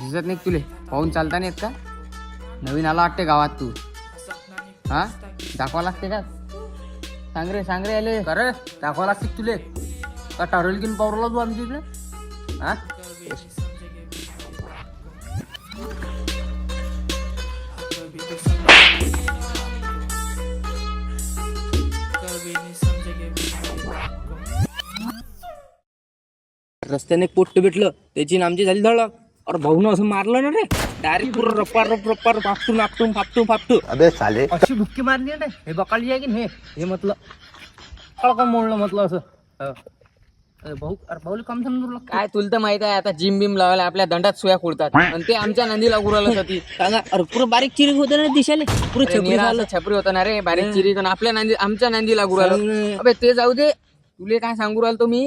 दिसत नाही तुले पाहून चालता नाही येत का? नवीन आला वाटते गावात तू. हा दाखवा लागते का? सांग रे आले अरे दाखवा लागते तुले का ठरवलं की पावरला तू आमच्या इकडे हा रस्त्याने पोट्ट भेटलं त्याची आमची झाली धडक. अरे भाऊनं असं मारलं ना रे डायरेक्ट पुरं रप्पार फापटू अबे साले अशी बुक्की मारली ना हे बकाळी आहे की नाही हे म्हटलं कळकन मोडलं म्हटलं असं भाऊ. अरे भाऊला कम समजून काय तुला तर माहित आहे आता जिम बिम लावायला आपल्या दंडात सुया खुडतात आणि ते आमच्या नंदीला गुराला होती. सांगा. अरे पुरं बारीक चिरीक होतं ना दिशाले पुरं छपरी झालं. छपरी होता ना रे बारीक चिरी आपल्या नंदी आमच्या नंदीला गुराला. अबे ते जाऊ दे तुले काय सांगू राहिलो मी